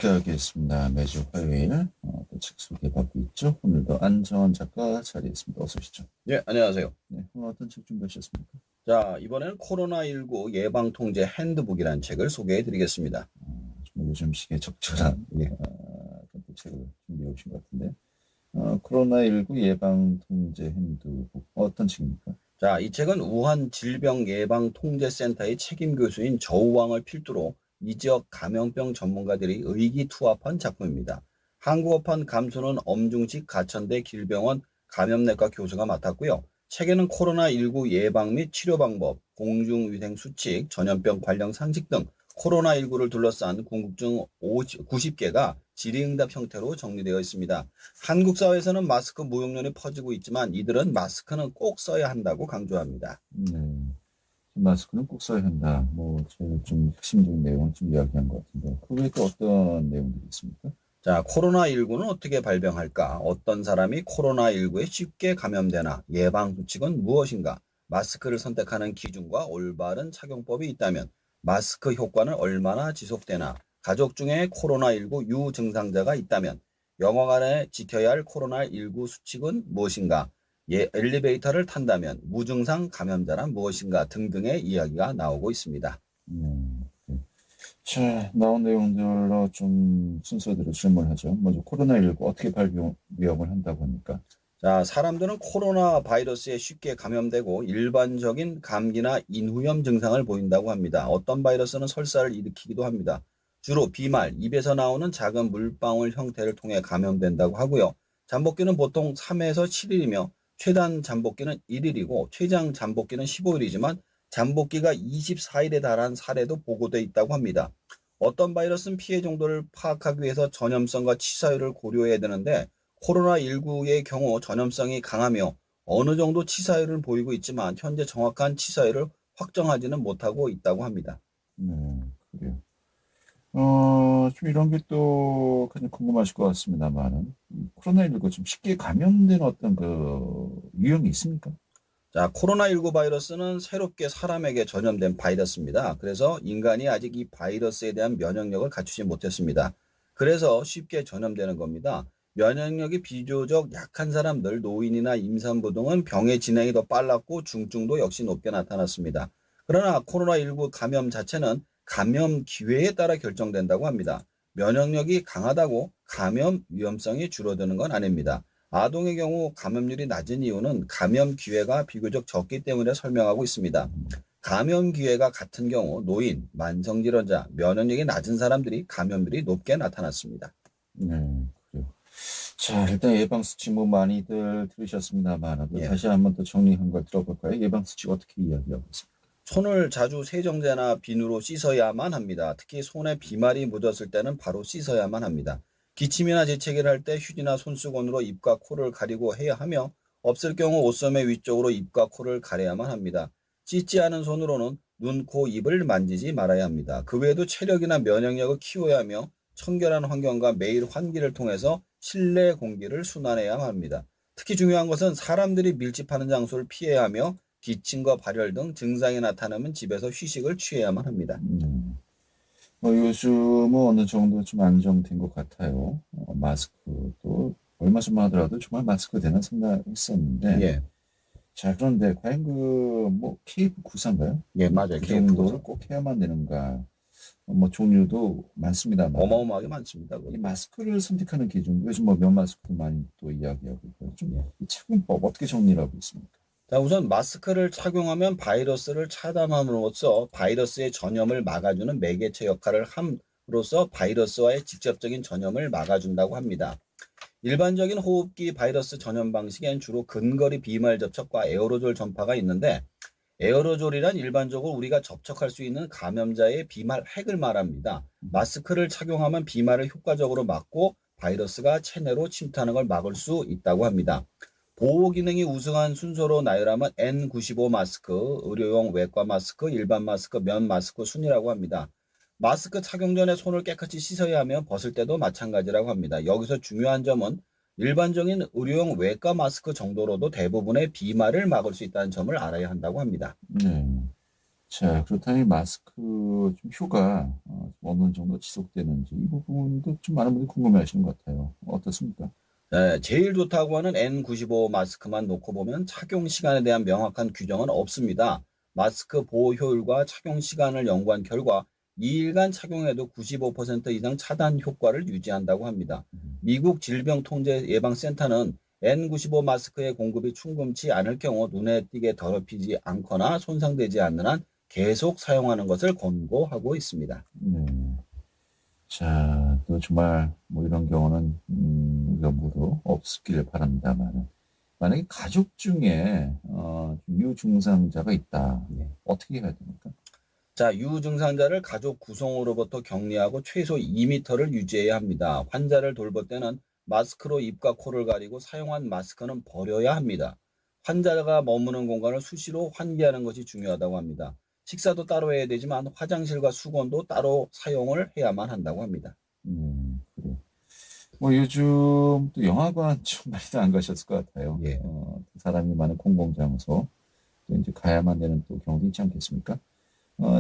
하겠습니다. 매주 화요일 또 책 소개받고 있죠. 오늘도 안정환 작가 자리했습니다. 어서 오시죠. 네, 안녕하세요. 네, 오늘 어떤 책 준비하셨습니까? 자, 이번에는 코로나19 예방통제 핸드북이라는 책을 소개해 드리겠습니다. 정말 요즘 시기에 적절한 어떤 또 책을 준비해 오신 것 같은데 코로나19 예방통제 핸드북 어떤 책입니까? 자, 이 책은 우한 질병예방통제센터의 책임 교수인 저우왕을 필두로 이 지역 감염병 전문가들이 의기투합한 작품입니다. 한국어판 감수는 엄중식 가천대 길병원 감염내과 교수가 맡았고요. 책에는 코로나19 예방 및 치료 방법, 공중위생 수칙, 전염병 관련 상식 등 코로나19를 둘러싼 궁금증 90개가 질의응답 형태로 정리되어 있습니다. 한국 사회에서는 마스크 무용론이 퍼지고 있지만 이들은 마스크는 꼭 써야 한다고 강조합니다. 네, 마스크는 꼭 써야 한다. 제일 좀 핵심적인 내용을 좀 이야기한 것 같은데 그 외에 또 어떤 내용들이 있습니까? 자, 코로나19는 어떻게 발병할까? 어떤 사람이 코로나19에 쉽게 감염되나? 예방 수칙은 무엇인가? 마스크를 선택하는 기준과 올바른 착용법이 있다면 마스크 효과는 얼마나 지속되나? 가족 중에 코로나19 유증상자가 있다면 영화관에 지켜야 할 코로나19 수칙은 무엇인가? 엘리베이터를 탄다면 무증상 감염자란 무엇인가? 등등의 이야기가 나오고 있습니다. 네. 자, 나온 내용들로 좀 순서대로 질문하죠. 먼저 코로나19 어떻게 발병 위험을 한다고 합니까? 자, 사람들은 코로나 바이러스에 쉽게 감염되고 일반적인 감기나 인후염 증상을 보인다고 합니다. 어떤 바이러스는 설사를 일으키기도 합니다. 주로 비말, 입에서 나오는 작은 물방울 형태를 통해 감염된다고 하고요. 잠복기는 보통 3에서 7일이며 최단 잠복기는 1일이고 최장 잠복기는 15일이지만 잠복기가 24일에 달한 사례도 보고돼 있다고 합니다. 어떤 바이러스는 피해 정도를 파악하기 위해서 전염성과 치사율을 고려해야 되는데 코로나19의 경우 전염성이 강하며 어느 정도 치사율을 보이고 있지만 현재 정확한 치사율을 확정하지는 못하고 있다고 합니다. 네, 그래요. 좀 이런 게 또 가장 궁금하실 것 같습니다만은 코로나19 좀 쉽게 감염되는 어떤 그 유형이 있습니까? 자, 코로나19 바이러스는 새롭게 사람에게 전염된 바이러스입니다. 그래서 인간이 아직 이 바이러스에 대한 면역력을 갖추지 못했습니다. 그래서 쉽게 전염되는 겁니다. 면역력이 비교적 약한 사람들, 노인이나 임산부 등은 병의 진행이 더 빨랐고 중증도 역시 높게 나타났습니다. 그러나 코로나19 감염 자체는 감염 기회에 따라 결정된다고 합니다. 면역력이 강하다고 감염 위험성이 줄어드는 건 아닙니다. 아동의 경우 감염률이 낮은 이유는 감염 기회가 비교적 적기 때문에 설명하고 있습니다. 감염 기회가 같은 경우 노인, 만성질환자, 면역력이 낮은 사람들이 감염률이 높게 나타났습니다. 네, 그래요. 자, 일단 예방수칙 많이들 들으셨습니다만 예. 다시 한번 또 정리한 걸 들어볼까요? 예방수칙 어떻게 이야기하고 있습니까? 손을 자주 세정제나 비누로 씻어야만 합니다. 특히 손에 비말이 묻었을 때는 바로 씻어야만 합니다. 기침이나 재채기를 할 때 휴지나 손수건으로 입과 코를 가리고 해야 하며 없을 경우 옷소매 위쪽으로 입과 코를 가려야만 합니다. 씻지 않은 손으로는 눈, 코, 입을 만지지 말아야 합니다. 그 외에도 체력이나 면역력을 키워야 하며 청결한 환경과 매일 환기를 통해서 실내 공기를 순환해야 합니다. 특히 중요한 것은 사람들이 밀집하는 장소를 피해야 하며 기침과 발열 등 증상이 나타나면 집에서 휴식을 취해야만 합니다. 요즘은 어느 정도 좀 안정된 것 같아요. 마스크도 얼마 전만 하더라도 정말 마스크 되나 생각했었는데. 예, 자, 그런데 과연 KF94인가요? 예, 맞아요. 그 정도를 꼭 해야만 되는가? 종류도 많습니다만. 어마어마하게 많습니다. 이 마스크를 선택하는 기준, 요즘 면 마스크도 많이 또 이야기하고 있고요. 이 착용법 어떻게 정리를 하고 있습니까? 자, 우선 마스크를 착용하면 바이러스를 차단함으로써 바이러스의 전염을 막아주는 매개체 역할을 함으로써 바이러스와의 직접적인 전염을 막아준다고 합니다. 일반적인 호흡기 바이러스 전염 방식엔 주로 근거리 비말 접촉과 에어로졸 전파가 있는데 에어로졸이란 일반적으로 우리가 접촉할 수 있는 감염자의 비말 핵을 말합니다. 마스크를 착용하면 비말을 효과적으로 막고 바이러스가 체내로 침투하는 걸 막을 수 있다고 합니다. 보호 기능이 우수한 순서로 나열하면 N95 마스크, 의료용 외과 마스크, 일반 마스크, 면 마스크 순이라고 합니다. 마스크 착용 전에 손을 깨끗이 씻어야 하며 벗을 때도 마찬가지라고 합니다. 여기서 중요한 점은 일반적인 의료용 외과 마스크 정도로도 대부분의 비말을 막을 수 있다는 점을 알아야 한다고 합니다. 네. 자, 그렇다면 이 마스크 좀 효과 좀 어느 정도 지속되는지 이 부분도 좀 많은 분들이 궁금해하시는 것 같아요. 어떻습니까? 네, 제일 좋다고 하는 N95 마스크만 놓고 보면 착용 시간에 대한 명확한 규정은 없습니다. 마스크 보호 효율과 착용 시간을 연구한 결과 2일간 착용해도 95% 이상 차단 효과를 유지한다고 합니다. 미국 질병통제예방센터는 N95 마스크의 공급이 충분치 않을 경우 눈에 띄게 더럽히지 않거나 손상되지 않는 한 계속 사용하는 것을 권고하고 있습니다. 네. 자, 또 정말 뭐 이런 경우는 우리가 모두 없길 바랍니다만 만약에 가족 중에 좀 유증상자가 있다. 네. 어떻게 해야 됩니까? 자, 유증상자를 가족 구성으로부터 격리하고 최소 2m를 유지해야 합니다. 환자를 돌볼 때는 마스크로 입과 코를 가리고 사용한 마스크는 버려야 합니다. 환자가 머무는 공간을 수시로 환기하는 것이 중요하다고 합니다. 식사도 따로 해야 되지만 화장실과 수건도 따로 사용을 해야만 한다고 합니다. 그래요. 뭐 요즘 또 영화관 좀 많이도 안 가셨을 것 같아요. 예. 사람이 많은 공공장소 또 이제 가야만 되는 또 경우도 있지 않겠습니까?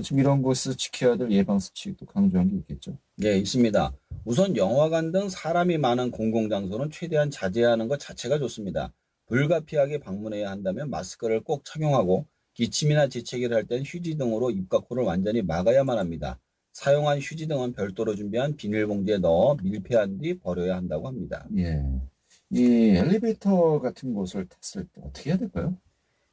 지금 이런 곳에서 지켜야 될 예방 수칙도 강조한 게 있겠죠. 예, 있습니다. 우선 영화관 등 사람이 많은 공공장소는 최대한 자제하는 것 자체가 좋습니다. 불가피하게 방문해야 한다면 마스크를 꼭 착용하고 기침이나 재채기를 할 땐 휴지 등으로 입과 코를 완전히 막아야만 합니다. 사용한 휴지 등은 별도로 준비한 비닐봉지에 넣어 밀폐한 뒤 버려야 한다고 합니다. 예. 이 엘리베이터 같은 곳을 탔을 때 어떻게 해야 될까요?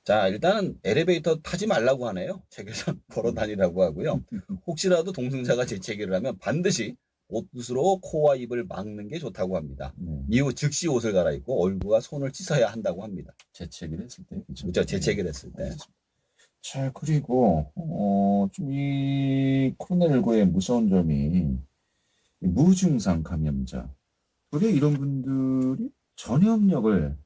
자, 일단은 엘리베이터 타지 말라고 하네요. 책에서 걸어 다니라고 하고요. 혹시라도 동승자가 재채기를 하면 반드시 옷으로 코와 입을 막는 게 좋다고 합니다. 이후 즉시 옷을 갈아입고 얼굴과 손을 씻어야 한다고 합니다. 재채기를 했을 때. 그렇죠. 재채기를 했을 때. 자, 그리고 좀 이 코로나19의 무서운 점이 이 무증상 감염자. 도리어 이런 분들이 전염력을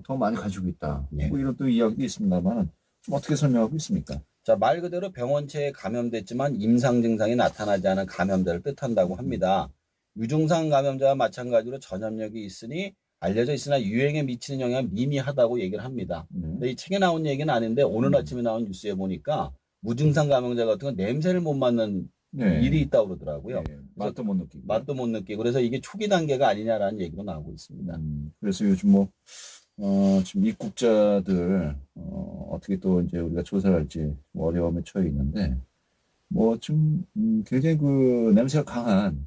더 많이 가지고 있다. 예. 뭐 이런 또 이야기도 있습니다만 좀 어떻게 설명하고 있습니까? 자, 말 그대로 병원체에 감염됐지만 임상 증상이 나타나지 않은 감염자를 뜻한다고 합니다. 유증상 감염자와 마찬가지로 전염력이 있으니 알려져 있으나 유행에 미치는 영향은 미미하다고 얘기를 합니다. 근데 이 책에 나온 얘기는 아닌데 오늘 아침에 나온 뉴스에 보니까 무증상 감염자 같은 건 냄새를 못 맡는 네. 일이 있다고 그러더라고요. 예, 맛도 못 느끼고. 맛도 못 느끼고 그래서 이게 초기 단계가 아니냐라는 얘기도 나오고 있습니다. 그래서 요즘 뭐 지금 입국자들 어떻게 또 이제 우리가 조사를 할지 뭐 어려움에 처해 있는데 뭐 좀 굉장히 그 냄새가 강한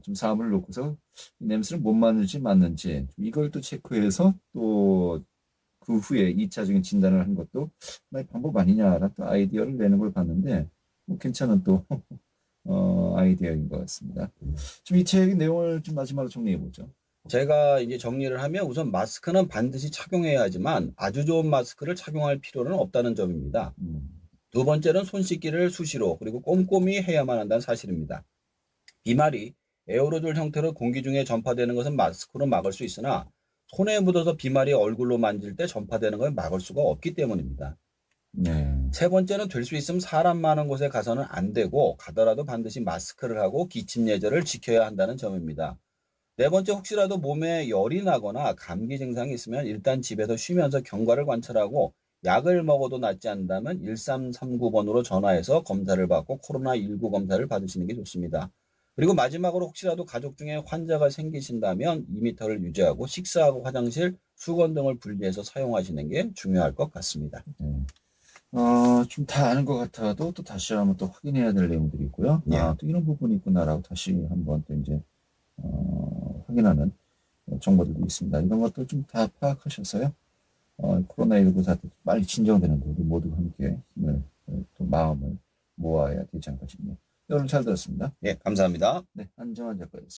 좀 사람을 놓고서 이 냄새를 못 맡는지 맡는지 좀 이걸 또 체크해서 또 그 후에 2차적인 진단을 하는 것도 하나의 방법 아니냐라는 또 아이디어를 내는 걸 봤는데 뭐 괜찮은 또 아이디어인 것 같습니다. 좀 이 책의 내용을 좀 마지막으로 정리해 보죠. 제가 이제 정리를 하면 우선 마스크는 반드시 착용해야 하지만 아주 좋은 마스크를 착용할 필요는 없다는 점입니다. 두 번째는 손 씻기를 수시로 그리고 꼼꼼히 해야만 한다는 사실입니다. 비말이 에어로졸 형태로 공기 중에 전파되는 것은 마스크로 막을 수 있으나 손에 묻어서 비말이 얼굴로 만질 때 전파되는 걸 막을 수가 없기 때문입니다. 네. 세 번째는 될 수 있으면 사람 많은 곳에 가서는 안 되고 가더라도 반드시 마스크를 하고 기침 예절을 지켜야 한다는 점입니다. 네 번째, 혹시라도 몸에 열이 나거나 감기 증상이 있으면 일단 집에서 쉬면서 경과를 관찰하고 약을 먹어도 낫지 않는다면 1339번으로 전화해서 검사를 받고 코로나19 검사를 받으시는 게 좋습니다. 그리고 마지막으로 혹시라도 가족 중에 환자가 생기신다면 2m를 유지하고 식사하고 화장실, 수건 등을 분리해서 사용하시는 게 중요할 것 같습니다. 네. 좀 다 아는 것 같아도 또 다시 한번 또 확인해야 될 내용들이 있고요. 예. 또 이런 부분이 있구나라고 다시 한번 또 이제 확인하는 정보들도 있습니다. 이런 것들 좀 다 파악하셔서요. 코로나19 사태 빨리 진정되는 우리 모두 함께 힘을 또 마음을 모아야 되지 않을까 싶네요. 오늘 잘 들었습니다. 예, 감사합니다. 네, 안정환 작가였습니다.